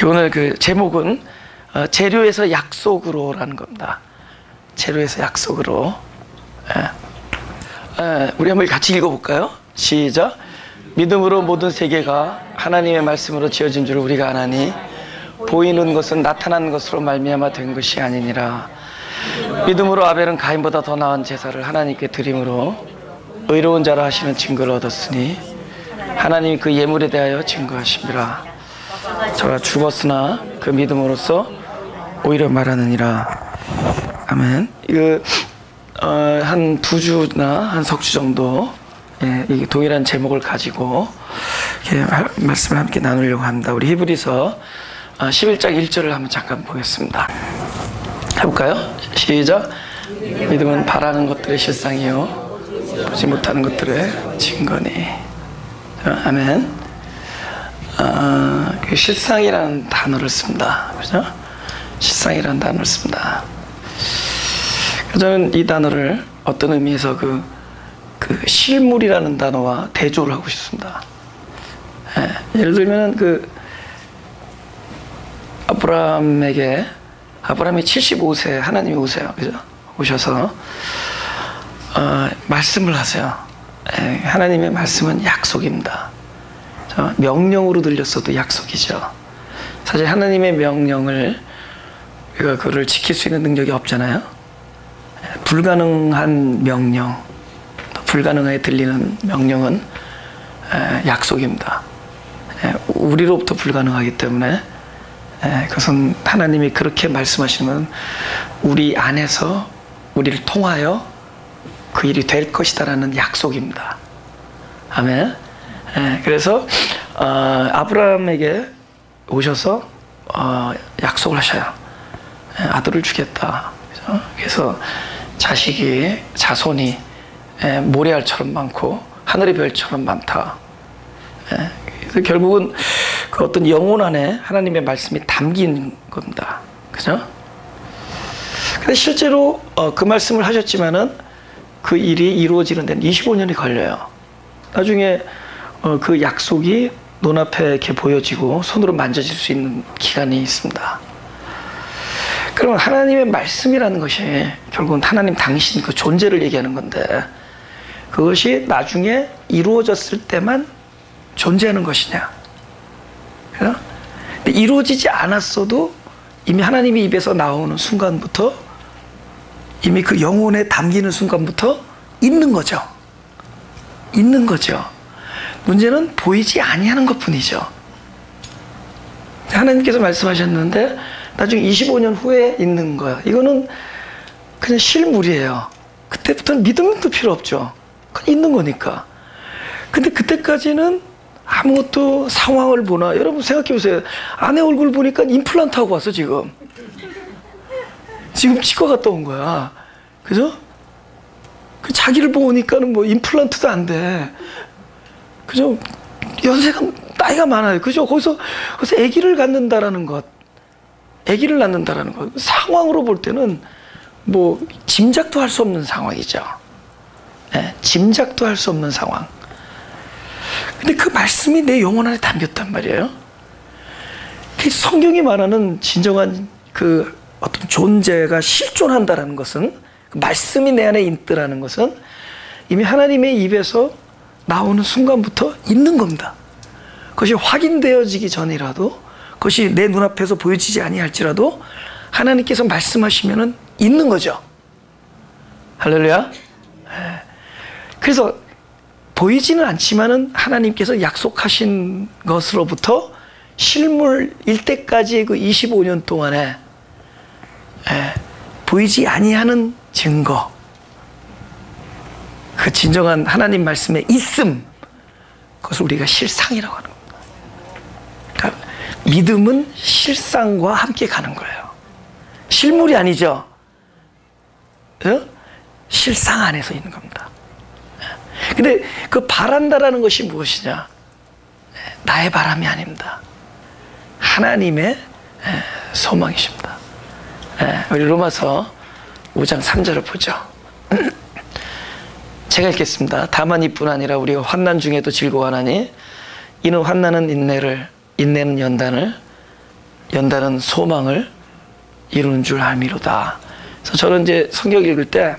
오늘 그 제목은 재료에서 약속으로라는 겁니다. 재료에서 약속으로. 우리 한번 같이 읽어볼까요? 시작. 믿음으로 모든 세계가 하나님의 말씀으로 지어진 줄 우리가 아나니 보이는 것은 나타난 것으로 말미암아 된 것이 아니니라. 믿음으로 아벨은 가인보다 더 나은 제사를 하나님께 드림으로 의로운 자라 하시는 증거를 얻었으니 하나님이 그 예물에 대하여 증거하심이라. 저가 죽었으나 그 믿음으로써 오히려 말하느니라. 아멘. 이거 한 2주나 한 석주 정도 이 동일한 제목을 가지고 말씀을 함께 나누려고 합니다. 우리 히브리서 11장 1절을 한번 잠깐 보겠습니다. 해볼까요? 시작. 믿음은 바라는 것들의 실상이요 보지 못하는 것들의 증거니. 아멘. 그 실상이라는 단어를 씁니다. 그죠? 실상이라는 단어를 씁니다. 저는 이 단어를 어떤 의미에서 그 실물이라는 단어와 대조를 하고 싶습니다. 예를 들면 아브라함이 75세 하나님이 오세요. 그죠? 오셔서 말씀을 하세요. 하나님의 말씀은 약속입니다. 명령으로 들렸어도 약속이죠. 사실 하나님의 명령을 우리가 그걸 지킬 수 있는 능력이 없잖아요. 불가능한 명령, 또 불가능하게 들리는 명령은 약속입니다. 우리로부터 불가능하기 때문에 그것은 하나님이 그렇게 말씀하시는 우리 안에서 우리를 통하여 그 일이 될 것이다라는 약속입니다. 아멘. 그래서 아브라함에게 오셔서 약속을 하셔요. 아들을 주겠다. 그래서 자손이 모래알처럼 많고 하늘의 별처럼 많다. 그래서 결국은 그 어떤 영혼 안에 하나님의 말씀이 담긴 겁니다. 그죠? 근데 실제로 그 말씀을 하셨지만은 그 일이 이루어지는 데는 25년이 걸려요. 나중에 그 약속이 눈앞에 이렇게 보여지고 손으로 만져질 수 있는 기간이 있습니다. 그러면 하나님의 말씀이라는 것이 결국은 하나님 당신 그 존재를 얘기하는 건데 그것이 나중에 이루어졌을 때만 존재하는 것이냐? 그래서 근데 이루어지지 않았어도 이미 하나님의 입에서 나오는 순간부터 이미 그 영혼에 담기는 순간부터 있는 거죠. 있는 거죠. 문제는 보이지 아니하는 것뿐이죠. 하나님께서 말씀하셨는데 나중에 25년 후에 있는 거야. 이거는 그냥 실물이에요. 그때부터는 믿음도 필요 없죠. 그냥 있는 거니까. 근데 그때까지는 아무것도 상황을 보나. 여러분 생각해 보세요. 아내 얼굴 보니까 임플란트 하고 왔어 지금. 지금 치과 갔다 온 거야. 그죠? 그 자기를 보니까는 뭐 임플란트도 안 돼. 그죠? 나이가 많아요. 그죠? 거기서 아기를 갖는다라는 것. 아기를 낳는다라는 것. 상황으로 볼 때는 뭐 짐작도 할 수 없는 상황이죠. 짐작도 할 수 없는 상황. 근데 그 말씀이 내 영혼 안에 담겼단 말이에요. 성경이 말하는 진정한 그 어떤 존재가 실존한다라는 것은, 그 말씀이 내 안에 있더라는 것은 이미 하나님의 입에서 나오는 순간부터 있는 겁니다. 그것이 확인되어지기 전이라도, 그것이 내 눈앞에서 보여지지 아니할지라도 하나님께서 말씀하시면은 있는 거죠. 할렐루야. 그래서 보이지는 않지만은 하나님께서 약속하신 것으로부터 실물일 때까지의 그 25년 동안에 보이지 아니하는 증거, 그 진정한 하나님 말씀의 있음, 그것을 우리가 실상이라고 하는 겁니다. 그러니까 믿음은 실상과 함께 가는 거예요. 실물이 아니죠. 실상 안에서 있는 겁니다. 근데 그 바란다라는 것이 무엇이냐? 나의 바람이 아닙니다. 하나님의 소망이십니다. 우리 로마서 5장 3절을 보죠. 제가 읽겠습니다. 다만 이뿐 아니라 우리가 환난 중에도 즐거워하나니 이는 환난은 인내를, 인내는 연단을, 연단은 소망을 이루는 줄 알미로다. 그래서 저는 이제 성경 읽을 때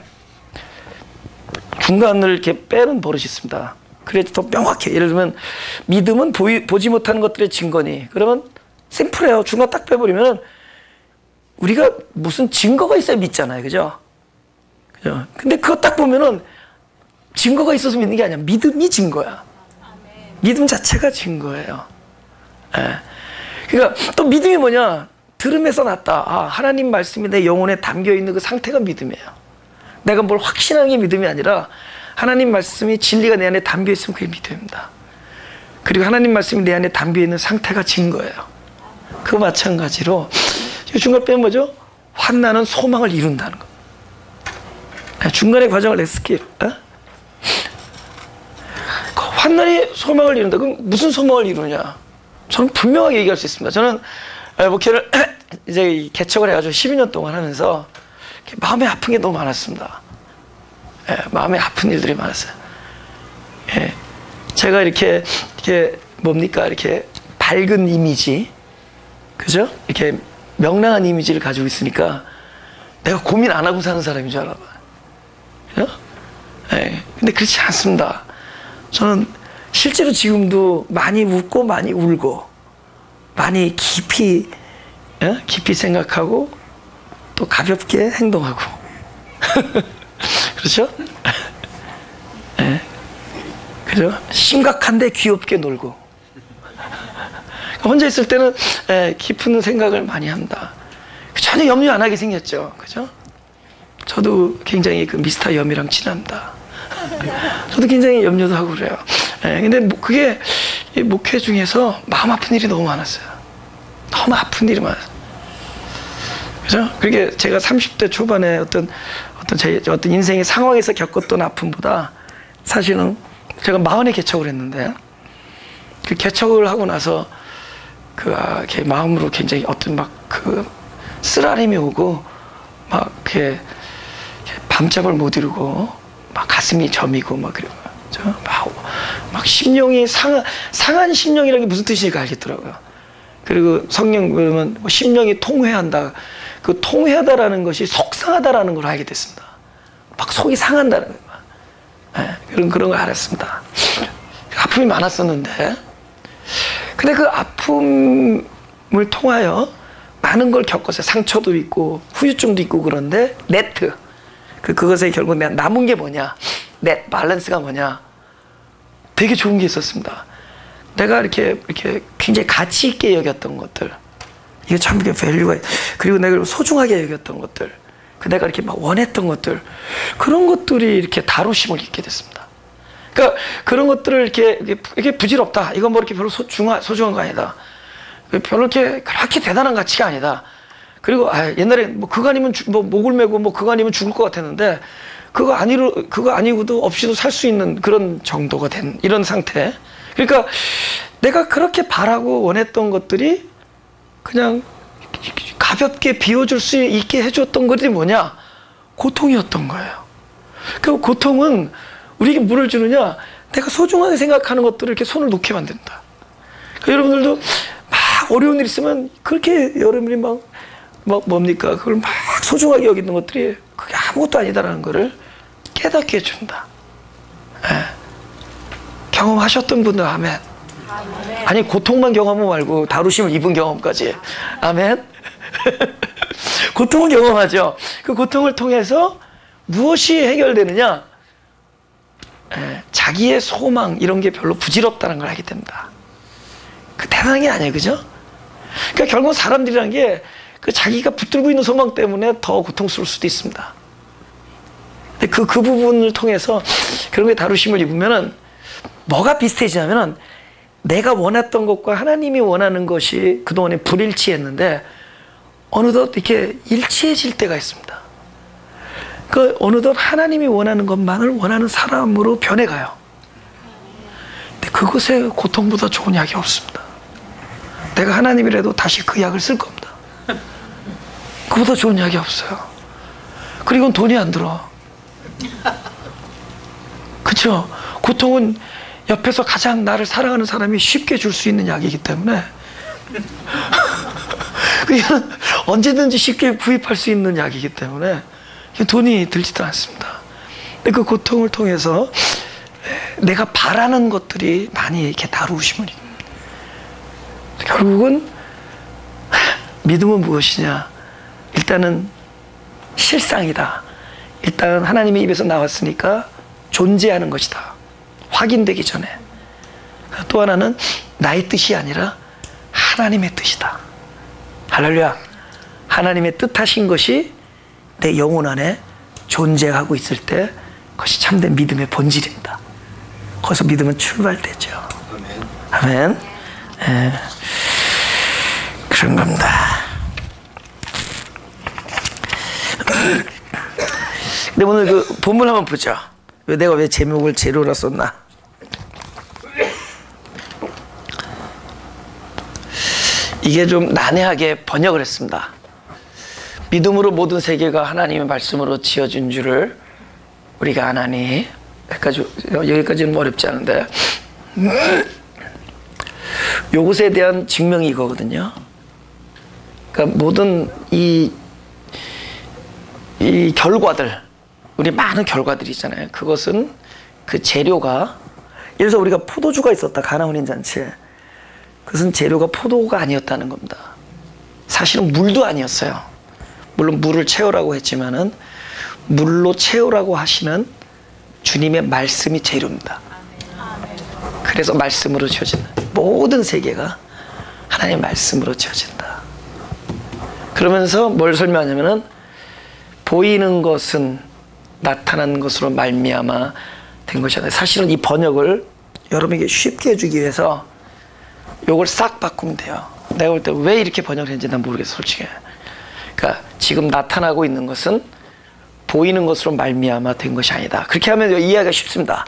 중간을 이렇게 빼는 버릇이 있습니다. 그래야 더 명확해. 예를 들면 믿음은 보지 못하는 것들의 증거니. 그러면 심플해요. 중간 딱 빼버리면 우리가 무슨 증거가 있어야 믿잖아요. 그죠? 그죠? 근데 그거 딱 보면은 증거가 있어서 믿는 게 아니야. 믿음이 증거야. 믿음 자체가 증거예요. 예. 그러니까 또 믿음이 뭐냐? 들음에서 났다. 아, 하나님 말씀이 내 영혼에 담겨 있는 그 상태가 믿음이에요. 내가 뭘 확신하는 게 믿음이 아니라 하나님 말씀이 진리가 내 안에 담겨 있으면 그게 믿음입니다. 그리고 하나님 말씀이 내 안에 담겨 있는 상태가 증거예요. 그 마찬가지로 중간 빼면 뭐죠? 환난은 소망을 이룬다는 거. 중간의 과정을 스킵. 환난이 소망을 이룬다. 그럼 무슨 소망을 이루냐? 저는 분명하게 얘기할 수 있습니다. 저는 목회를 이제 개척을 해가지고 12년 동안 하면서 마음에 아픈 게 너무 많았습니다. 마음에 아픈 일들이 많았어요. 제가 이렇게 뭡니까? 이렇게 밝은 이미지, 그죠? 이렇게 명랑한 이미지를 가지고 있으니까 내가 고민 안 하고 사는 사람인 줄 알아봐요. 그죠? 근데 그렇지 않습니다. 저는 실제로 지금도 많이 웃고 많이 울고 많이 깊이 생각하고 또 가볍게 행동하고 그렇죠? 그죠? 심각한데 귀엽게 놀고 혼자 있을 때는 깊은 생각을 많이 한다. 전혀 염려 안 하게 생겼죠. 그죠? 저도 굉장히 그 미스터 염이랑 친합니다. 저도 굉장히 염려도 하고 그래요. 근데 그게 목회 중에서 마음 아픈 일이 너무 많았어요. 너무 아픈 일이 많았어요. 그죠? 그게 제가 30대 초반에 어떤 인생의 상황에서 겪었던 아픔보다 사실은 제가 40에 개척을 했는데 그 개척을 하고 나서 이렇게 마음으로 굉장히 어떤 쓰라림이 오고 막 이렇게 밤잠을 못 이루고 막 가슴이 저미고 막 그래요. 막 심령이 상한 심령이라는 게 무슨 뜻인지 알겠더라고요. 그리고 성령 그러면 심령이 통회한다. 그 통회하다라는 것이 속상하다라는 걸 알게 됐습니다. 막 속이 상한다는 거예요. 그런 걸 알았습니다. 아픔이 많았었는데, 근데 그 아픔을 통하여 많은 걸 겪었어요. 상처도 있고 후유증도 있고 그런데 그것에 결국 내가 남은 게 뭐냐? 밸런스가 뭐냐? 되게 좋은 게 있었습니다. 내가 이렇게 굉장히 가치 있게 여겼던 것들, 이게 참 이게 밸류가, 그리고 내가 소중하게 여겼던 것들, 내가 이렇게 막 원했던 것들, 그런 것들이 이렇게 다루심을 잊게 됐습니다. 그러니까 그런 것들을 이게 부질없다. 이건 뭐 이렇게 별로 소중한 거 아니다. 별로 그렇게 대단한 가치가 아니다. 그리고 옛날에 뭐 그거 아니면 목을 메고 뭐 그거 아니면 죽을 것 같았는데 그거 아니고도 없이도 살 수 있는 그런 정도가 된 이런 상태. 그러니까 내가 그렇게 바라고 원했던 것들이 그냥 가볍게 비워줄 수 있게 해줬던 것들이 뭐냐? 고통이었던 거예요. 그 고통은 우리에게 뭐를 주느냐? 내가 소중하게 생각하는 것들을 이렇게 손을 놓게 만든다. 그러니까 여러분들도 막 어려운 일 있으면 그렇게 여러분이 막 뭡니까? 그걸 막 소중하게 여기는 것들이 그게 아무것도 아니다라는 것을 깨닫게 해준다. 경험하셨던 분들 아멘. 아니 고통만 경험하고 말고 다루심을 입은 경험까지 아멘. 고통은 경험하죠. 그 고통을 통해서 무엇이 해결되느냐? 자기의 소망 이런 게 별로 부질없다는 걸 알게 됩니다. 그 대단한 게 아니에요, 그죠? 그러니까 결국 사람들이란 게 자기가 붙들고 있는 소망 때문에 더 고통스러울 수도 있습니다. 근데 그 부분을 통해서 그런 게 다루심을 입으면은 뭐가 비슷해지냐면은 내가 원했던 것과 하나님이 원하는 것이 그동안에 불일치했는데 어느덧 이렇게 일치해질 때가 있습니다. 어느덧 하나님이 원하는 것만을 원하는 사람으로 변해가요. 근데 그것에 고통보다 좋은 약이 없습니다. 내가 하나님이라도 다시 그 약을 쓸 겁니다. 그보다 좋은 약이 없어요. 그리고 돈이 안 들어. 그쵸? 고통은 옆에서 가장 나를 사랑하는 사람이 쉽게 줄 수 있는 약이기 때문에 그냥 언제든지 쉽게 구입할 수 있는 약이기 때문에 돈이 들지도 않습니다. 근데 그 고통을 통해서 내가 바라는 것들이 많이 이렇게 다루심을 결국은 믿음은 무엇이냐? 일단은 실상이다. 일단 하나님의 입에서 나왔으니까 존재하는 것이다. 확인되기 전에. 또 하나는 나의 뜻이 아니라 하나님의 뜻이다. 할렐루야. 하나님의 뜻하신 것이 내 영혼 안에 존재하고 있을 때 그것이 참된 믿음의 본질입니다. 거기서 믿음은 출발되죠. 아멘. 예. 그런 겁니다. 근데 오늘 그 본문 한번 보죠. 내가 왜 제목을 재료라 썼나? 이게 좀 난해하게 번역을 했습니다. 믿음으로 모든 세계가 하나님의 말씀으로 지어진 줄을 우리가 아나니, 여기까지는 어렵지 않은데 요것에 대한 증명이 이거거든요. 그러니까 모든 이 결과들, 우리 많은 결과들이 있잖아요. 그것은 그 재료가, 예를 들어서 우리가 포도주가 있었다, 가나 혼인잔치에. 그것은 재료가 포도가 아니었다는 겁니다. 사실은 물도 아니었어요. 물론 물을 채우라고 했지만은 물로 채우라고 하시는 주님의 말씀이 재료입니다. 그래서 말씀으로 지어진다. 모든 세계가 하나님의 말씀으로 지어진다. 그러면서 뭘 설명하냐면은 보이는 것은 나타난 것으로 말미암아 된 것이잖아요. 사실은 이 번역을 여러분에게 쉽게 해주기 위해서 요걸 싹 바꾸면 돼요. 내가 볼 때 왜 이렇게 번역을 했는지 난 모르겠어, 솔직히. 그러니까 지금 나타나고 있는 것은 보이는 것으로 말미암아 된 것이 아니다. 그렇게 하면 이해하기가 쉽습니다.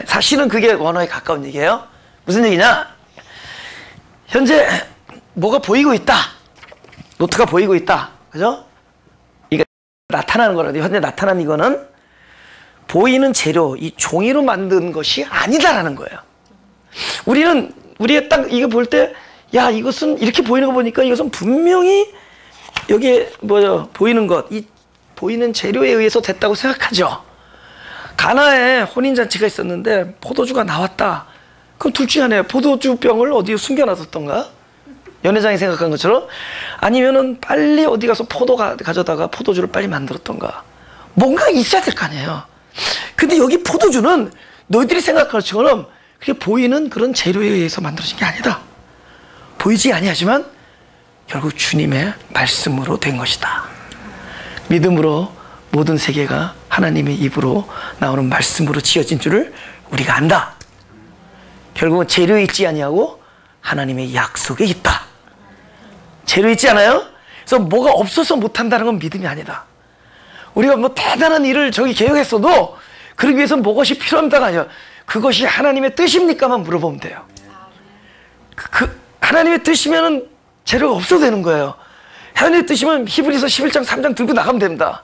사실은 그게 원어에 가까운 얘기예요. 무슨 얘기냐? 현재 뭐가 보이고 있다. 노트가 보이고 있다. 그죠? 이게 나타나는 거라도 현재 나타난 이거는 보이는 재료, 이 종이로 만든 것이 아니다라는 거예요. 우리가 딱 이거 볼 때, 야, 이것은 이렇게 보이는 거 보니까 이것은 분명히 여기에 보이는 것, 이 보이는 재료에 의해서 됐다고 생각하죠. 가나에 혼인잔치가 있었는데 포도주가 나왔다. 그럼 둘 중에 하나예요. 포도주 병을 어디에 숨겨놨었던가? 연회장이 생각한 것처럼. 아니면은 빨리 어디 가서 가져다가 포도주를 빨리 만들었던가. 뭔가 있어야 될 거 아니에요. 근데 여기 포도주는 너희들이 생각하는 것처럼 그게 보이는 그런 재료에 의해서 만들어진 게 아니다. 보이지 아니하지만 결국 주님의 말씀으로 된 것이다. 믿음으로 모든 세계가 하나님의 입으로 나오는 말씀으로 지어진 줄을 우리가 안다. 결국은 재료에 있지 아니하고 하나님의 약속에 있다. 재료 있지 않아요? 그래서 뭐가 없어서 못한다는 건 믿음이 아니다. 우리가 뭐 대단한 일을 계획했어도 그러기 위해서는 무엇이 필요합니다가 아니야. 그것이 하나님의 뜻입니까만 물어보면 돼요. 하나님의 뜻이면은 재료가 없어도 되는 거예요. 하나님의 뜻이면 히브리서 11장 3장 들고 나가면 됩니다.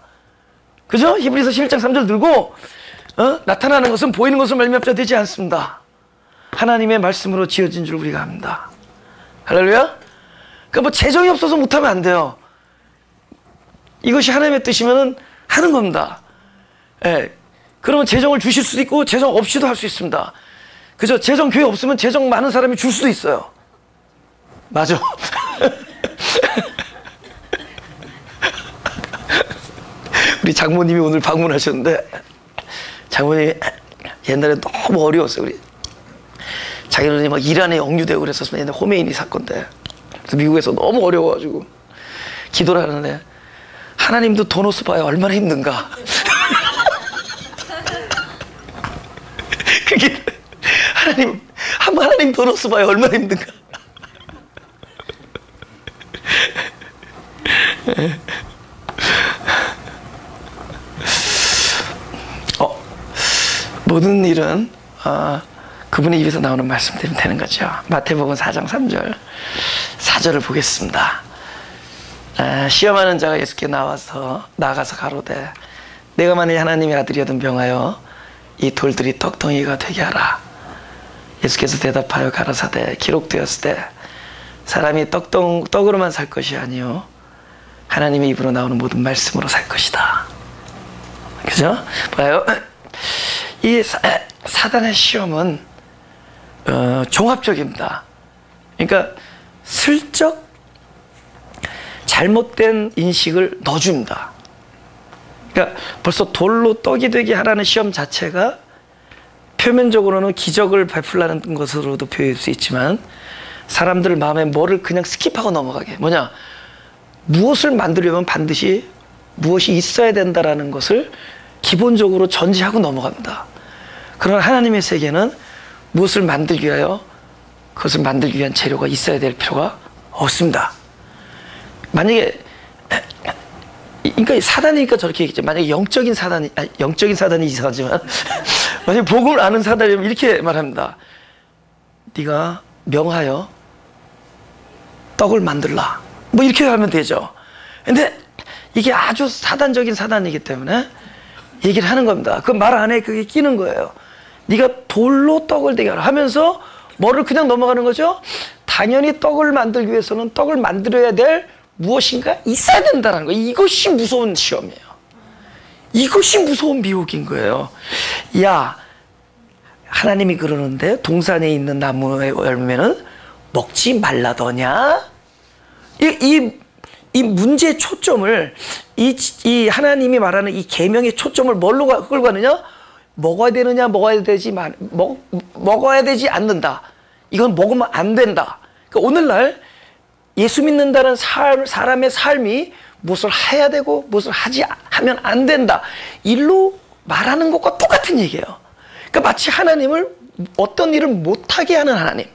그죠? 히브리서 11장 3절 들고 나타나는 것은 보이는 것을 말미암자 되지 않습니다. 하나님의 말씀으로 지어진 줄 우리가 압니다. 할렐루야? 그러니까 뭐 재정이 없어서 못하면 안 돼요. 이것이 하나님의 뜻이면은 하는 겁니다. 예. 그러면 재정을 주실 수도 있고 재정 없이도 할 수 있습니다. 그죠? 재정 교회 없으면 재정 많은 사람이 줄 수도 있어요. 맞아. 우리 장모님이 오늘 방문하셨는데 장모님이 옛날에 너무 어려웠어요. 우리 자기는 막 이란에 억류되고 그랬었으면 옛날 호메이니 사건때 그래서 미국에서 너무 어려워가지고 기도를 하는데 하나님도 돈 없어 봐야 얼마나 힘든가. 그게 하나님 돈 없어 봐야 얼마나 힘든가. 모든 일은 그분의 입에서 나오는 말씀 때문에 되는 거죠. 마태복음 4장 3절 4절을 보겠습니다. 시험하는 자가 예수께 나가서 가로되 내가 만일 하나님의 아들이거든 명하여 이 돌들이 떡덩이가 되게 하라. 예수께서 대답하여 가라사대 기록되었을 때 사람이 떡으로만 살 것이 아니요 하나님의 입으로 나오는 모든 말씀으로 살 것이다. 그죠? 봐요. 이 사단의 시험은 종합적입니다. 그러니까 슬쩍 잘못된 인식을 넣어줍니다. 그러니까 벌써 돌로 떡이 되게 하라는 시험 자체가 표면적으로는 기적을 베풀라는 것으로도 표현할 수 있지만 사람들 마음에 뭐를 그냥 스킵하고 넘어가게, 뭐냐, 무엇을 만들려면 반드시 무엇이 있어야 된다라는 것을 기본적으로 전제하고 넘어갑니다. 그러나 하나님의 세계는 무엇을 만들기 위하여 그것을 만들기 위한 재료가 있어야 될 필요가 없습니다. 만약에 그러니까 사단이니까 저렇게 얘기했죠. 만약에 영적인 사단이 이상하지만 만약에 복음을 아는 사단이면 이렇게 말합니다. 네가 명하여 떡을 만들라, 뭐 이렇게 하면 되죠. 근데 이게 아주 사단적인 사단이기 때문에 얘기를 하는 겁니다. 그 말 안에 그게 끼는 거예요. 네가 돌로 떡을 되게 하라 하면서 뭐를 그냥 넘어가는 거죠. 당연히 떡을 만들기 위해서는 떡을 만들어야 될 무엇인가 있어야 된다는 거예요. 이것이 무서운 시험이에요. 이것이 무서운 미혹인 거예요. 야, 하나님이 그러는데 동산에 있는 나무의 열매는 먹지 말라더냐? 이 문제의 초점을 이 하나님이 말하는 이 계명의 초점을 뭘로 끌고 가느냐? 먹어야 되느냐, 먹어야 되지 않는다. 이건 먹으면 안 된다. 그러니까 오늘날 예수 믿는다는 사람의 삶이 무엇을 해야 되고 무엇을 하면 안 된다, 일로 말하는 것과 똑같은 얘기예요. 그러니까 마치 하나님을 어떤 일을 못하게 하는 하나님.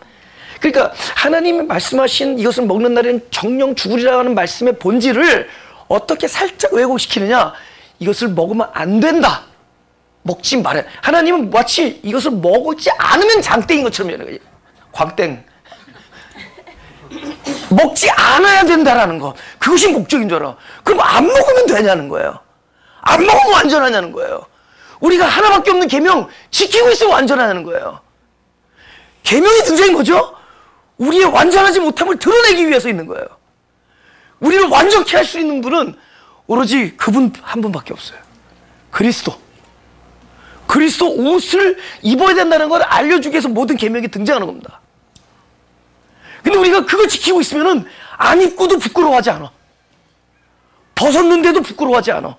그러니까 하나님이 말씀하신 이것을 먹는 날에는 정령 죽으리라고 하는 말씀의 본질을 어떻게 살짝 왜곡시키느냐. 이것을 먹으면 안 된다, 먹지 말아야. 하나님은 마치 이것을 먹지 않으면 장땡인 것처럼 여는 거예요. 광땡. 먹지 않아야 된다라는 거, 그것이 목적인 줄 알아. 그럼 안 먹으면 되냐는 거예요. 안 먹으면 완전하냐는 거예요. 우리가 하나밖에 없는 계명 지키고 있으면 완전하냐는 거예요. 계명이 등장인 거죠. 우리의 완전하지 못함을 드러내기 위해서 있는 거예요. 우리를 완전케 할 수 있는 분은 오로지 그분 한 분밖에 없어요. 그리스도 옷을 입어야 된다는 걸 알려주기 위해서 모든 계명이 등장하는 겁니다. 근데 우리가 그걸 지키고 있으면은 안 입고도 부끄러워하지 않아. 벗었는데도 부끄러워하지 않아.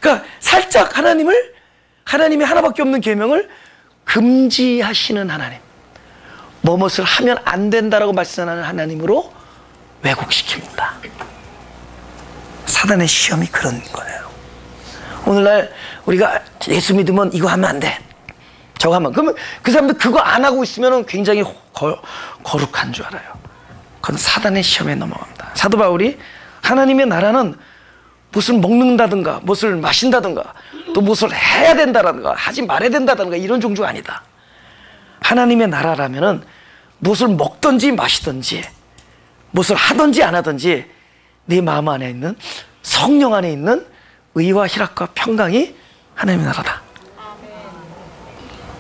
그러니까 살짝 하나님의 하나밖에 없는 계명을 금지하시는 하나님, 무엇을 하면 안 된다라고 말씀하는 하나님으로 왜곡시킵니다. 사단의 시험이 그런 거예요. 오늘날 우리가 예수 믿으면 이거 하면 안 돼, 저거 하면, 그러면 그 사람들 그거 안 하고 있으면 굉장히 거룩한 줄 알아요. 그건 사단의 시험에 넘어갑니다. 사도 바울이 하나님의 나라는 무엇을 먹는다든가 무엇을 마신다든가 또 무엇을 해야 된다든가 하지 말아야 된다든가 이런 종류가 아니다. 하나님의 나라라면은 무엇을 먹든지 마시든지 무엇을 하든지 안 하든지 네 마음 안에 있는 성령 안에 있는 의와 희락과 평강이 하나님의 나라다.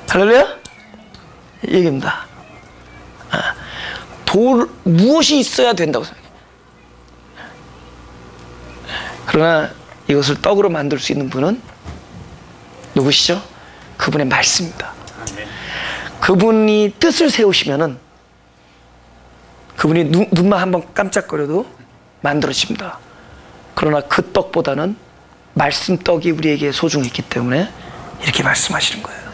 할렐루야? 이 얘기입니다. 무엇이 있어야 된다고 생각해요. 그러나 이것을 떡으로 만들 수 있는 분은 누구시죠? 그분의 말씀입니다. 그분이 뜻을 세우시면은 그분이 눈만 한번 깜짝거려도 만들어집니다. 그러나 그 떡보다는 말씀 떡이 우리에게 소중했기 때문에 이렇게 말씀하시는 거예요.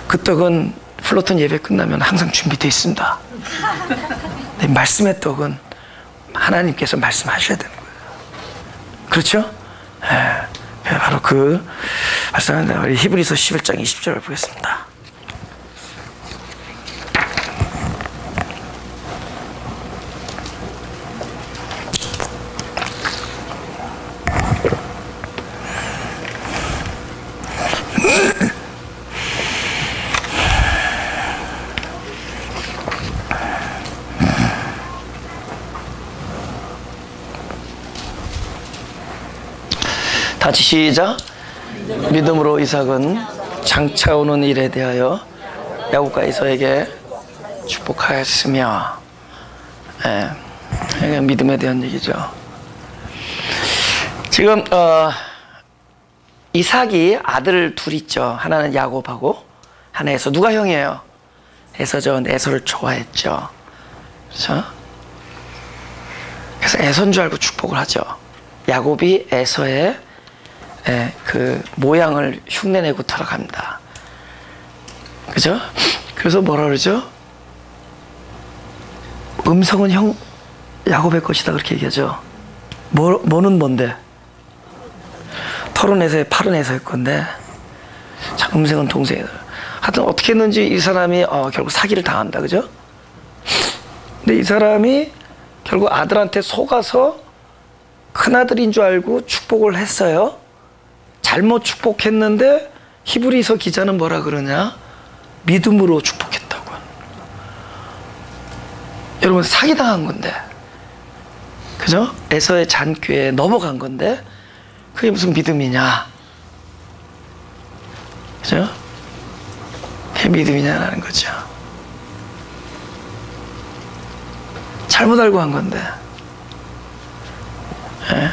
그 떡은 플로톤 예배 끝나면 항상 준비되어 있습니다. 말씀의 떡은 하나님께서 말씀하셔야 되는 거예요. 그렇죠? 바로 그 말씀합니다. 우리 히브리서 11장 20절을 보겠습니다. 같이 시작. 믿음으로 이삭은 장차 오는 일에 대하여 야곱과 이삭에게 축복하였으며. 예, 그러니까 믿음에 대한 얘기죠. 지금 이삭이 아들 둘 있죠. 하나는 야곱하고 하나 에서. 누가 형이에요? 에서죠. 에서를 좋아했죠. 그렇죠? 그래서 에서인 줄 알고 축복을 하죠. 야곱이 에서의 그 모양을 흉내내고 들어갑니다. 그죠? 그래서 뭐라 그러죠? 음성은 형 야곱의 것이다 그렇게 얘기하죠. 뭐는 뭔데? 털은 에서의 팔은 에서의 건데 자, 음성은 동생이다. 하여튼 어떻게 했는지 이 사람이 결국 사기를 당한다. 그죠? 근데 이 사람이 결국 아들한테 속아서 큰아들인 줄 알고 축복을 했어요. 잘못 축복했는데 히브리서 기자는 뭐라 그러냐? 믿음으로 축복했다고. 여러분 사기당한 건데, 그죠? 에서의 잔꾀에 넘어간 건데 그게 무슨 믿음이냐? 그죠? 그게 믿음이냐라는 거죠. 잘못 알고 한 건데. 예.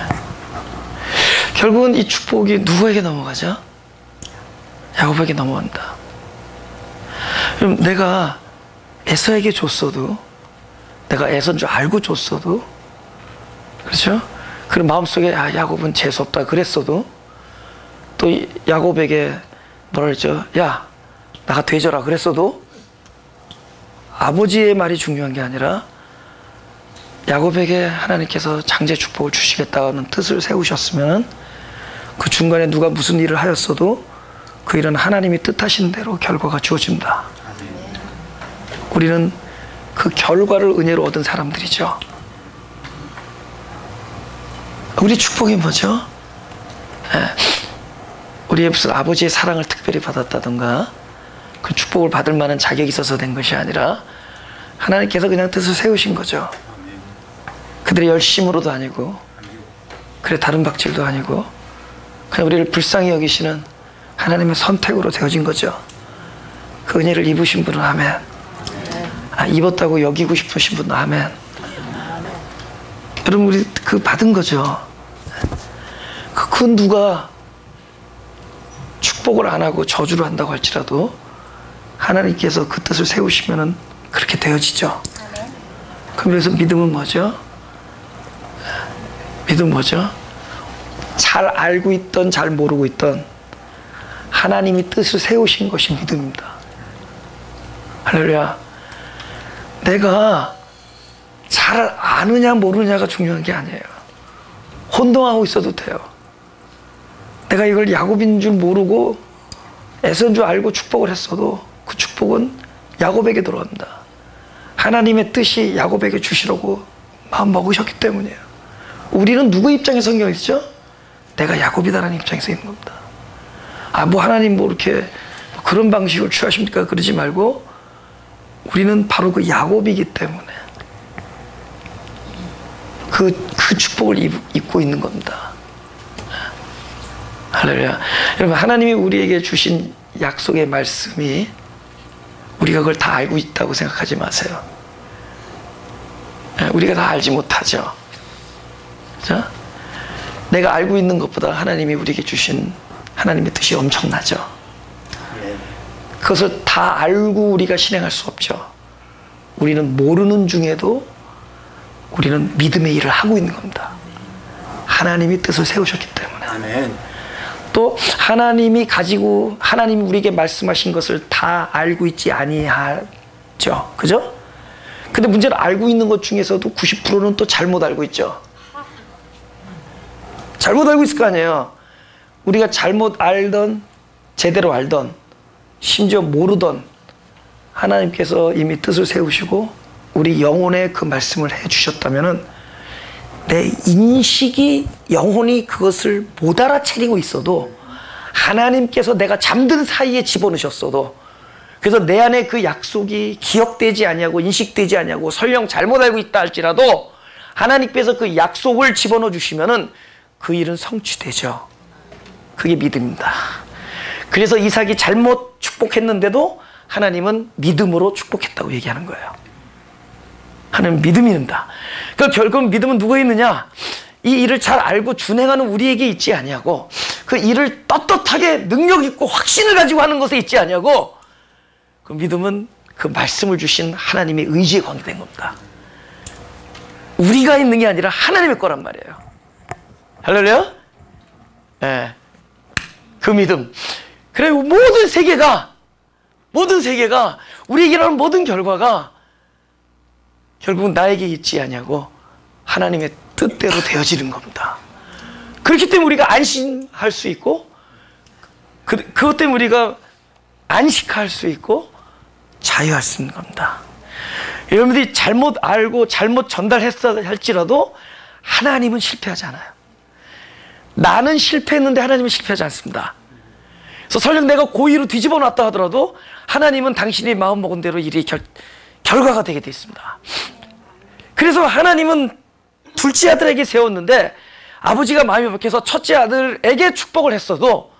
결국은 이 축복이 누구에게 넘어가죠? 야곱에게 넘어간다. 그럼 내가 에서에게 줬어도, 내가 에서인 줄 알고 줬어도, 그렇죠? 그런 마음속에 야곱은 재수없다 그랬어도, 또 야곱에게 뭐라 그랬죠? 야, 나가 되져라 그랬어도 아버지의 말이 중요한 게 아니라 야곱에게 하나님께서 장제 축복을 주시겠다는 뜻을 세우셨으면 그 중간에 누가 무슨 일을 하였어도 그 일은 하나님이 뜻하신 대로 결과가 주어집니다. 우리는 그 결과를 은혜로 얻은 사람들이죠. 우리 축복이 뭐죠? 우리의 무슨 아버지의 사랑을 특별히 받았다던가 그 축복을 받을 만한 자격이 있어서 된 것이 아니라 하나님께서 그냥 뜻을 세우신 거죠. 그들의 열심으로도 아니고 그래 다른 박질도 아니고 그냥 우리를 불쌍히 여기시는 하나님의 선택으로 되어진 거죠. 그 은혜를 입으신 분은 아멘. 입었다고 여기고 싶으신 분은 아멘. 여러분 우리 그 받은 거죠. 그 누가 축복을 안 하고 저주를 한다고 할지라도 하나님께서 그 뜻을 세우시면은 그렇게 되어지죠. 그래서 믿음은 뭐죠? 믿음은 뭐죠? 잘 알고 있던 잘 모르고 있던 하나님이 뜻을 세우신 것이 믿음입니다. 할렐루야. 내가 잘 아느냐 모르느냐가 중요한 게 아니에요. 혼동하고 있어도 돼요. 내가 이걸 야곱인 줄 모르고 에서인 줄 알고 축복을 했어도 그 축복은 야곱에게 들어간다. 하나님의 뜻이 야곱에게 주시라고 마음 먹으셨기 때문이에요. 우리는 누구 입장에서 성경에 있죠? 내가 야곱이다라는 입장에서 있는 겁니다. 뭐 하나님 뭐 이렇게 그런 방식을 취하십니까? 그러지 말고 우리는 바로 그 야곱이기 때문에 그 축복을 입고 있는 겁니다. 할렐루야. 여러분 하나님이 우리에게 주신 약속의 말씀이 우리가 그걸 다 알고 있다고 생각하지 마세요. 우리가 다 알지 못하죠. 그렇죠? 내가 알고 있는 것보다 하나님이 우리에게 주신 하나님의 뜻이 엄청나죠. 그것을 다 알고 우리가 실행할 수 없죠. 우리는 모르는 중에도 우리는 믿음의 일을 하고 있는 겁니다. 하나님이 뜻을 세우셨기 때문에. 아멘. 또 하나님이 우리에게 말씀하신 것을 다 알고 있지 아니하죠. 그죠? 근데 문제는 알고 있는 것 중에서도 90%는 또 잘못 알고 있죠. 잘못 알고 있을 거 아니에요. 우리가 잘못 알던, 제대로 알던, 심지어 모르던 하나님께서 이미 뜻을 세우시고 우리 영혼에 그 말씀을 해주셨다면은 내 인식이 영혼이 그것을 못 알아차리고 있어도 하나님께서 내가 잠든 사이에 집어넣으셨어도 그래서 내 안에 그 약속이 기억되지 아니하고 인식되지 아니하고 설령 잘못 알고 있다 할지라도 하나님께서 그 약속을 집어넣어 주시면은 그 일은 성취되죠. 그게 믿음입니다. 그래서 이삭이 잘못 축복했는데도 하나님은 믿음으로 축복했다고 얘기하는 거예요. 하는 믿음이 있는다. 그러니까 결국 믿음은 누구에 있느냐? 이 일을 잘 알고 준행하는 우리에게 있지 아니하고 그 일을 떳떳하게 능력 있고 확신을 가지고 하는 것에 있지 아니하고 그 믿음은 그 말씀을 주신 하나님의 의지에 관계된 겁니다. 우리가 있는 게 아니라 하나님의 거란 말이에요. 할렐루야? 예. 그 믿음. 그래 모든 세계가 우리에게 일어나는 모든 결과가 결국은 나에게 있지 아니하고 하나님의 뜻대로 되어지는 겁니다. 그렇기 때문에 우리가 안심할 수 있고 그것 때문에 우리가 안식할 수 있고 자유할 수 있는 겁니다. 여러분들이 잘못 알고 잘못 전달했어 할지라도 하나님은 실패하지 않아요. 나는 실패했는데 하나님은 실패하지 않습니다. 그래서 설령 내가 고의로 뒤집어 놨다 하더라도 하나님은 당신이 마음먹은 대로 일이 결과가 되게 돼 있습니다. 그래서 하나님은 둘째 아들에게 세웠는데 아버지가 마음이 바뀌어서 첫째 아들에게 축복을 했어도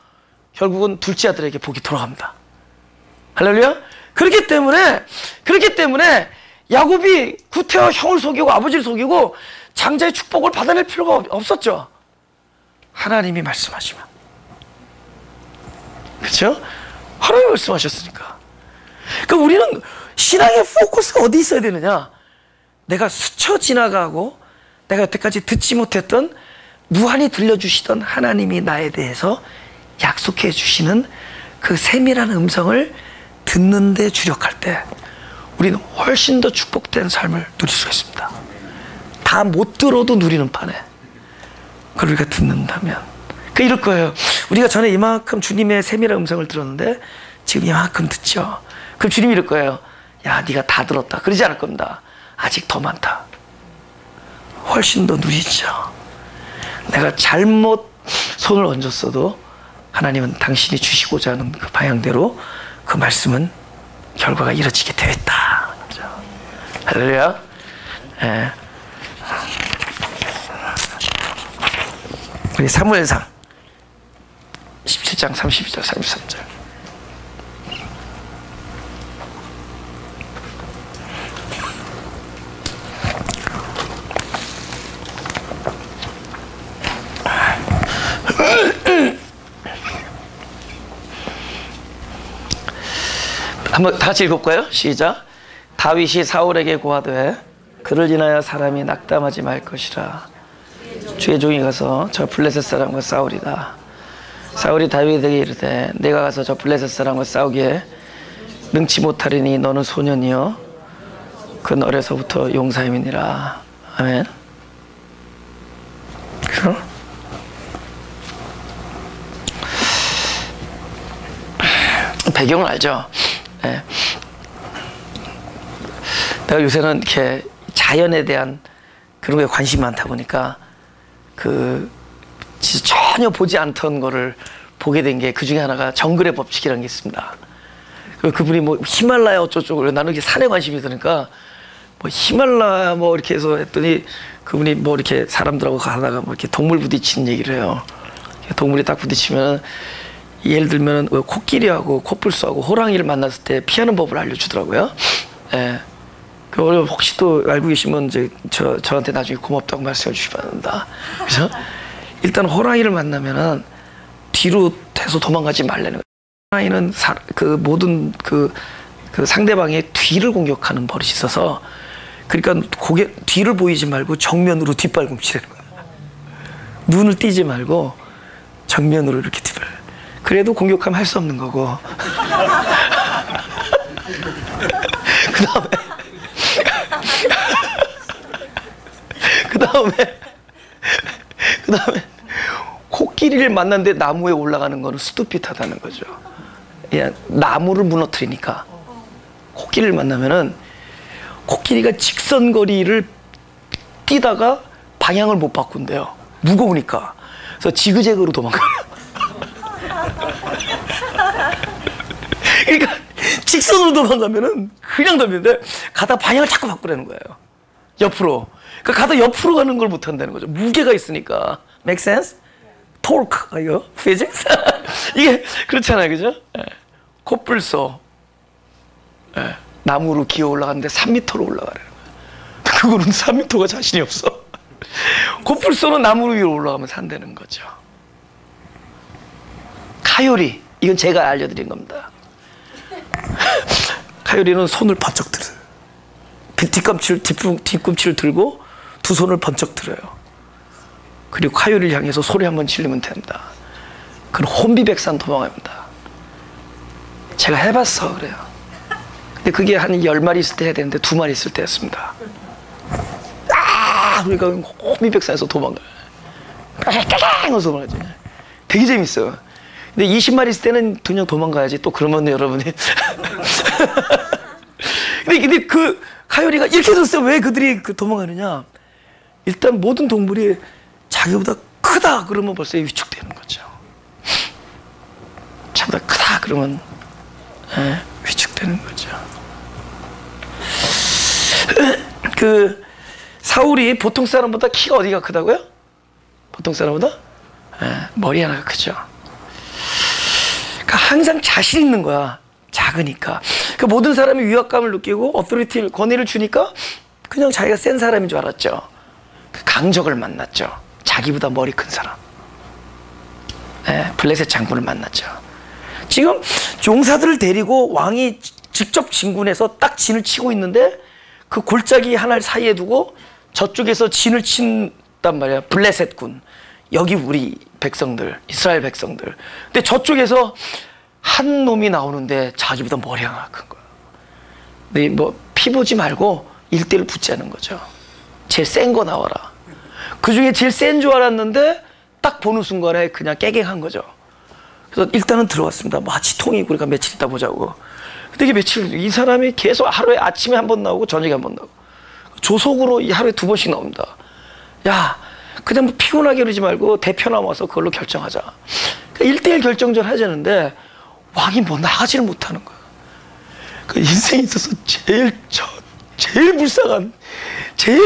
결국은 둘째 아들에게 복이 돌아갑니다. 할렐루야? 그렇기 때문에 야곱이 구태여 형을 속이고 아버지를 속이고 장자의 축복을 받아낼 필요가 없었죠. 하나님이 말씀하시면. 그렇죠? 하나님이 말씀하셨으니까. 그러니까 우리는 신앙의 포커스가 어디 있어야 되느냐? 내가 스쳐 지나가고 내가 여태까지 듣지 못했던 무한히 들려주시던 하나님이 나에 대해서 약속해 주시는 그 세밀한 음성을 듣는 데 주력할 때 우리는 훨씬 더 축복된 삶을 누릴 수가 있습니다. 다 못 들어도 누리는 판에 그걸 우리가 듣는다면 이럴 거예요. 우리가 전에 이만큼 주님의 세밀한 음성을 들었는데 지금 이만큼 듣죠. 그럼 주님이 이럴 거예요. 야, 네가 다 들었다. 그러지 않을 겁니다. 아직 더 많다. 훨씬 더 누리죠. 내가 잘못 손을 얹었어도 하나님은 당신이 주시고자 하는 그 방향대로 그 말씀은 결과가 이루어지게 되어 있다. 그렇죠? 할렐루야. 예. 우리 사무엘상 17장 32절 33절. 한번 다 같이 읽을까요? 시작. 다윗이 사울에게 고하되 그를 인하여 사람이 낙담하지 말 것이라. 주의 종이 가서 저 블레셋 사람과 싸우리다. 사울이 다윗에게 이르되 내가 가서 저 블레셋 사람과 싸우기에 능치 못하리니 너는 소년이요 그는 어려서부터 용사임이니라. 아멘. 그래서 배경을 알죠. 네. 내가 요새는 이렇게 자연에 대한 그런 거에 관심이 많다 보니까 진짜 전혀 보지 않던 거를 보게 된 게 그 중에 하나가 정글의 법칙이라는 게 있습니다. 그분이 뭐 히말라야 어쩌고저쩌고 나는 이게 산에 관심이 있으니까 뭐 히말라야 뭐 이렇게 해서 했더니 그분이 뭐 이렇게 사람들하고 가다가 뭐 이렇게 동물 부딪히는 얘기를 해요. 동물이 딱 부딪히면 예를 들면 코끼리하고 코뿔소하고 호랑이를 만났을 때 피하는 법을 알려주더라고요. 예. 혹시 또 알고 계시면 이제 저한테 나중에 고맙다고 말씀해 주시기 바랍니다. 그래서 일단 호랑이를 만나면은 뒤로 해서 도망가지 말라는 거예요. 호랑이는 모든 상대방의 뒤를 공격하는 버릇이 있어서 그러니까 뒤를 보이지 말고 정면으로 뒷발꿈치라는 거예요. 눈을 띄지 말고 정면으로 이렇게 뒷발. 그래도 공격하면 할 수 없는 거고. 그 다음에 코끼리를 만났는데 나무에 올라가는 거는 수두핏하다는 거죠. 예, 나무를 무너뜨리니까. 코끼리를 만나면은 코끼리가 직선거리를 뛰다가 방향을 못 바꾼대요. 무거우니까. 그래서 지그재그로 도망가요. 그러니까 직선으로 도망가면은 그냥 덤비는데 가다 방향을 자꾸 바꾸라는 거예요. 옆으로. 그러니까 가다 옆으로 가는 걸 못 한다는 거죠. 무게가 있으니까. Make sense? Torque, 이거 physics? 이게 그렇잖아요, 그죠? 예. 코뿔소. 예. 나무로 기어 올라갔는데 3m로 올라가라는 거예요. 그거는 3m가 자신이 없어. 코뿔소는 나무 위로 올라가면 산다는 거죠. 카요리, 이건 제가 알려드린 겁니다. 카요리는 손을 번쩍 들어요. 뒤꿈치를 들고 두 손을 번쩍 들어요. 그리고 카요리를 향해서 소리 한번 지르면 된다. 그럼 혼비백산 도망갑니다. 제가 해봤어 그래요. 근데 그게 한 10마리 있을 때 해야 되는데 2마리 있을 때 했습니다. 그러니까 혼비백산에서 도망가요. 까까까까 도망가죠. 되게 재밌어요. 근데 20마리 있을 때는 그냥 도망가야지. 또 그러면 여러분이 근데 그 카요리가 이렇게 됐어요. 왜 그들이 도망가느냐? 일단 모든 동물이 자기보다 크다 그러면 벌써 위축되는 거죠. 자기보다 크다 그러면 위축되는 거죠. 그 사울이 보통 사람보다 키가 어디가 크다고요? 보통 사람보다? 머리 하나가 크죠. 그러니까 항상 자신 있는 거야. 작으니까. 그러니까 모든 사람이 위압감을 느끼고 어토리티를, 권위를 주니까 그냥 자기가 센 사람인 줄 알았죠. 그 강적을 만났죠. 자기보다 머리 큰 사람. 블레셋 장군을 만났죠. 지금 용사들을 데리고 왕이 직접 진군해서 딱 진을 치고 있는데 그 골짜기 하나를 사이에 두고 저쪽에서 진을 친단 말이야. 블레셋군. 여기 우리 백성들, 이스라엘 백성들. 근데 저쪽에서 한 놈이 나오는데 자기보다 머리 하나 큰 거야. 근데 뭐 피 보지 말고 1대1 붙자는 거죠. 제일 센 거 나와라. 그 중에 제일 센 줄 알았는데 딱 보는 순간에 그냥 깨갱한 거죠. 그래서 일단은 들어왔습니다. 마취통이고 그러니까 며칠 있다 보자고. 근데 이게 며칠, 이 사람이 계속 하루에 아침에 한 번 나오고 저녁에 한 번 나오고 조속으로 하루에 2번씩 나옵니다. 야, 그냥 뭐 피곤하게 그러지 말고 대표 나와서 그걸로 결정하자. 그러니까 1대1 결정전 하자는데 왕이 뭐 나가지를 못하는 거야. 그 인생에 있어서 제일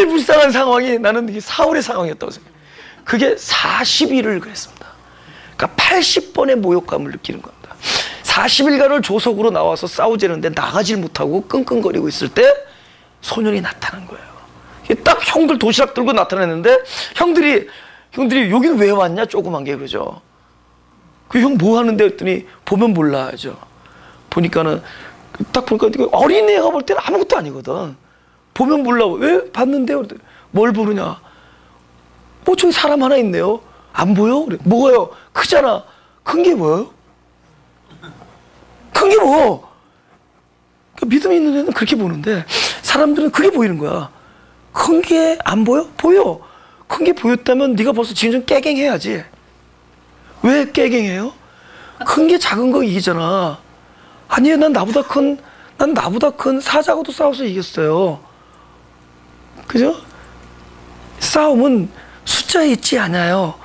불쌍한 상황이 나는 이게 사울의 상황이었다고 생각해요. 그게 40일을 그랬습니다. 그러니까 80번의 모욕감을 느끼는 겁니다. 40일간을 조속으로 나와서 싸우자는데 나가질 못하고 끙끙거리고 있을 때 소년이 나타난 거예요. 딱 형들 도시락 들고 나타났는데 형들이 여긴 왜 왔냐 조그만 게 그러죠. 그 형 뭐 하는데 했더니 보면 몰라야죠. 보니까는 딱 보니까 어린애가 볼 때는 아무것도 아니거든. 보면 몰라. 왜 봤는데요? 뭘 보느냐? 뭐 저기 사람 하나 있네요. 안 보여? 그래. 뭐가요? 크잖아. 큰 게 뭐예요? 큰 게 뭐? 그러니까 믿음이 있는 애는 그렇게 보는데 사람들은 그게 보이는 거야. 큰 게 안 보여? 보여. 큰 게 보였다면 네가 벌써 지금 좀 깨갱해야지. 왜 깨갱해요? 큰 게 작은 거 이기잖아. 아니에요. 난 나보다 큰 사자하고도 싸워서 이겼어요. 그죠? 싸움은 숫자에 있지 않아요.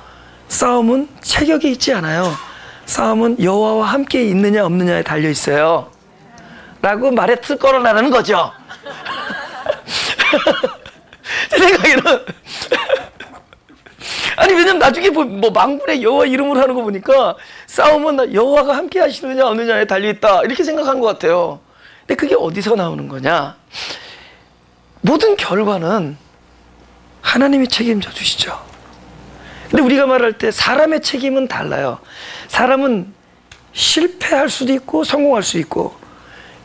싸움은 체격에 있지 않아요. 싸움은 여호와와 함께 있느냐 없느냐에 달려 있어요. 라고 말했을 거라는 거죠. 제 생각에는 아니 왜냐면 나중에 뭐 망군의 여호와 이름으로 하는 거 보니까 싸움은 여호와가 함께 하시느냐 없느냐에 달려있다 이렇게 생각한 것 같아요. 근데 그게 어디서 나오는 거냐? 모든 결과는 하나님이 책임져 주시죠. 근데 우리가 말할 때 사람의 책임은 달라요. 사람은 실패할 수도 있고 성공할 수 있고,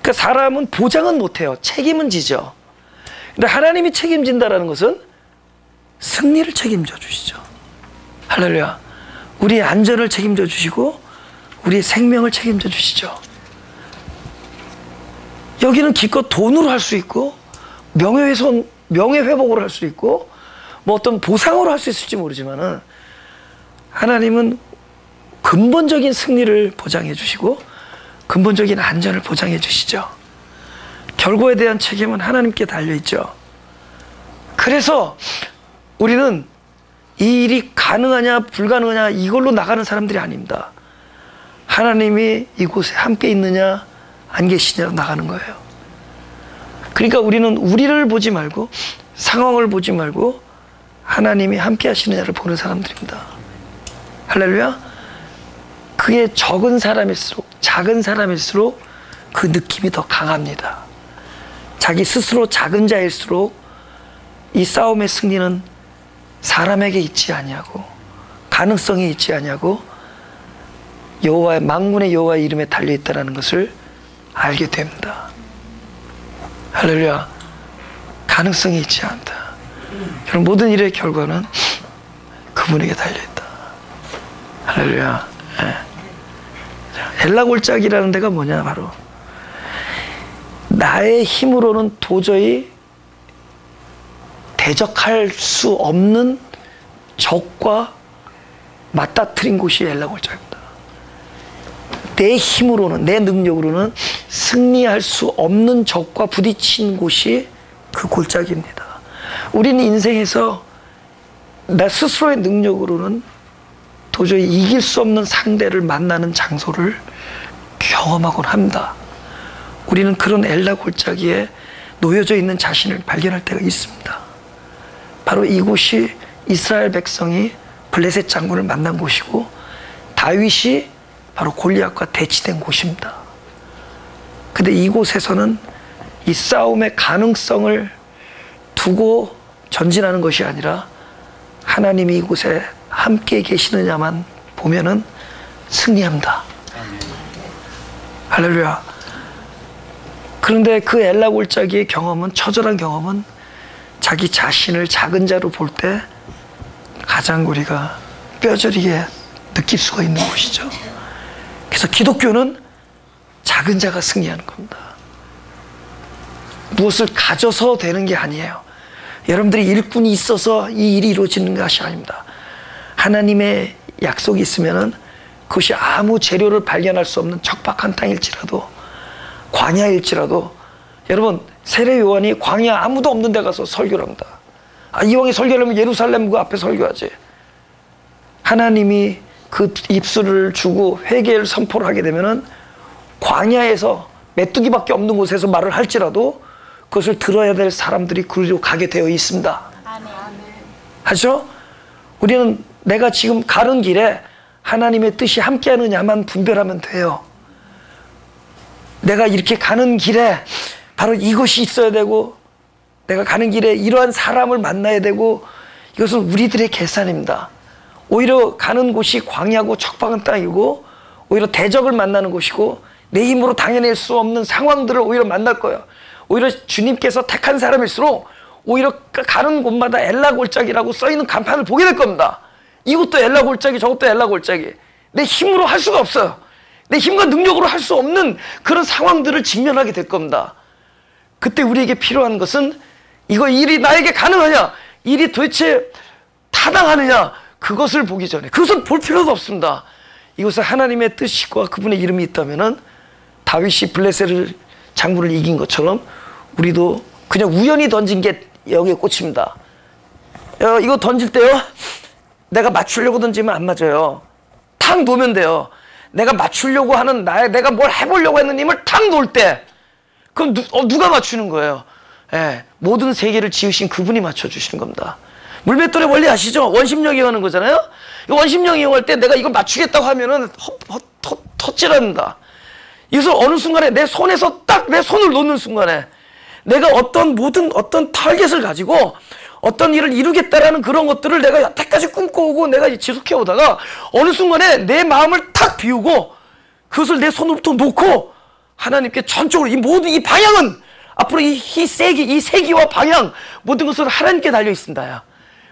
그러니까 사람은 보장은 못해요. 책임은 지죠. 근데 하나님이 책임진다라는 것은 승리를 책임져 주시죠. 할렐루야. 우리의 안전을 책임져 주시고 우리의 생명을 책임져 주시죠. 여기는 기껏 돈으로 할 수 있고 명예훼손, 명예회복으로 할 수 있고 뭐 어떤 보상으로 할 수 있을지 모르지만은 하나님은 근본적인 승리를 보장해 주시고 근본적인 안전을 보장해 주시죠. 결과에 대한 책임은 하나님께 달려있죠. 그래서 우리는 이 일이 가능하냐 불가능하냐 이걸로 나가는 사람들이 아닙니다. 하나님이 이곳에 함께 있느냐 안 계시냐로 나가는 거예요. 그러니까 우리는 우리를 보지 말고 상황을 보지 말고 하나님이 함께 하시느냐를 보는 사람들입니다. 할렐루야. 그게 적은 사람일수록 작은 사람일수록 그 느낌이 더 강합니다. 자기 스스로 작은 자일수록 이 싸움의 승리는 사람에게 있지 아니하고 가능성이 있지 아니하고 여호와의 만군의 여호와의 이름에 달려 있다라는 것을 알게 됩니다. 할렐루야. 가능성이 있지 않다. 여러분, 모든 일의 결과는 그분에게 달려 있다. 할렐루야. 엘라골짜기라는 데가 뭐냐, 바로 나의 힘으로는 도저히 대적할 수 없는 적과 맞닥뜨린 곳이 엘라골짜기입니다. 내 힘으로는, 내 능력으로는 승리할 수 없는 적과 부딪힌 곳이 그 골짜기입니다. 우리는 인생에서 나 스스로의 능력으로는 도저히 이길 수 없는 상대를 만나는 장소를 경험하곤 합니다. 우리는 그런 엘라 골짜기에 놓여져 있는 자신을 발견할 때가 있습니다. 바로 이곳이 이스라엘 백성이 블레셋 장군을 만난 곳이고 다윗이 바로 골리앗과 대치된 곳입니다. 근데 이곳에서는 이 싸움의 가능성을 두고 전진하는 것이 아니라 하나님이 이곳에 함께 계시느냐만 보면은 승리합니다. 할렐루야. 그런데 그 엘라 골짜기의 경험은, 처절한 경험은 자기 자신을 작은 자로 볼 때 가장 우리가 뼈저리게 느낄 수가 있는 곳이죠. 그래서 기독교는 작은 자가 승리하는 겁니다. 무엇을 가져서 되는 게 아니에요. 여러분들이 일꾼이 있어서 이 일이 이루어지는 것이 아닙니다. 하나님의 약속이 있으면은 그것이 아무 재료를 발견할 수 없는 척박한 땅일지라도, 광야일지라도, 여러분, 세례 요한이 광야 아무도 없는 데 가서 설교를 합니다. 이왕에 설교하려면 예루살렘 그 앞에 설교하지. 하나님이 그 입술을 주고 회개를 선포를 하게 되면은 광야에서 메뚜기밖에 없는 곳에서 말을 할지라도 그것을 들어야 될 사람들이 그리로 가게 되어 있습니다. 하죠? 우리는 내가 지금 가는 길에 하나님의 뜻이 함께 하느냐만 분별하면 돼요. 내가 이렇게 가는 길에 바로 이것이 있어야 되고, 내가 가는 길에 이러한 사람을 만나야 되고, 이것은 우리들의 계산입니다. 오히려 가는 곳이 광야고 척박한 땅이고, 오히려 대적을 만나는 곳이고, 내 힘으로 당해낼 수 없는 상황들을 오히려 만날 거예요. 오히려 주님께서 택한 사람일수록 오히려 가는 곳마다 엘라 골짜기라고 써있는 간판을 보게 될 겁니다. 이것도 엘라 골짜기, 저것도 엘라 골짜기. 내 힘으로 할 수가 없어요. 내 힘과 능력으로 할 수 없는 그런 상황들을 직면하게 될 겁니다. 그때 우리에게 필요한 것은, 이거 일이 나에게 가능하냐, 일이 도대체 타당하느냐, 그것을 보기 전에, 그것을 볼 필요도 없습니다. 이것은 하나님의 뜻과 그분의 이름이 있다면은 다윗이 블레셋 장군을 이긴 것처럼 우리도 그냥 우연히 던진 게 여기에 꽂힙니다. 이거 던질 때요, 내가 맞추려고 던지면 안 맞아요. 탁 놓으면 돼요. 내가 맞추려고 하는 내가 뭘 해보려고 했는 힘을 탁 놓을 때, 그럼 누가 맞추는 거예요? 모든 세계를 지으신 그분이 맞춰주시는 겁니다. 물맷돌의 원리 아시죠? 원심력 이용하는 거잖아요? 원심력 이용할 때 내가 이걸 맞추겠다고 하면은 헛질합니다. 이것을 어느 순간에 내 손에서 딱 내 손을 놓는 순간에 내가 어떤 타겟을 가지고 어떤 일을 이루겠다라는 그런 것들을 내가 여태까지 꿈꿔오고 내가 지속해 오다가 어느 순간에 내 마음을 탁 비우고 그것을 내 손으로부터 놓고 하나님께 전적으로 이 모든 이 방향은 앞으로 이 세기와 방향 모든 것은 하나님께 달려 있습니다.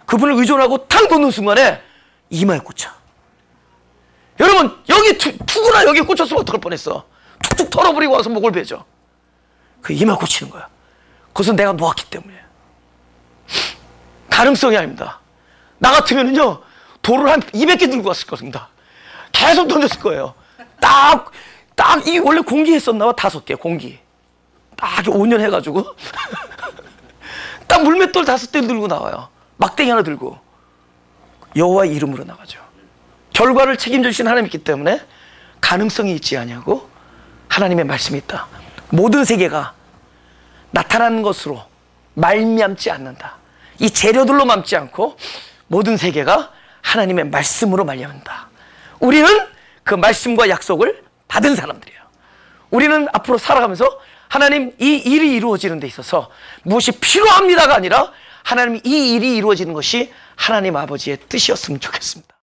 그분을 의존하고 탁 놓는 순간에 이마에 꽂혀. 여러분, 여기 투구나 여기 꽂혔으면 어떡할 뻔했어. 툭툭 털어버리고 와서 목을 베죠. 그 이마에 꽂히는 거야. 그것은 내가 놓았기 때문에. 가능성이 아닙니다. 나 같으면은요, 돌을 한 200개 들고 왔을 겁니다. 계속 던졌을 거예요. 이 원래 공기 했었나 봐. 5개 공기. 딱 5년 해가지고 딱 물맷돌 5대 들고 나와요. 막대기 하나 들고 여호와의 이름으로 나가죠. 결과를 책임져 주신 하나님이 있기 때문에 가능성이 있지 아니하고 하나님의 말씀이 있다. 모든 세계가 나타나는 것으로 말미암지 않는다. 이 재료들로 맘지 않고 모든 세계가 하나님의 말씀으로 말미암는다. 우리는 그 말씀과 약속을 받은 사람들이에요. 우리는 앞으로 살아가면서 하나님 이 일이 이루어지는 데 있어서 무엇이 필요합니다가 아니라 하나님 이 일이 이루어지는 것이 하나님 아버지의 뜻이었으면 좋겠습니다.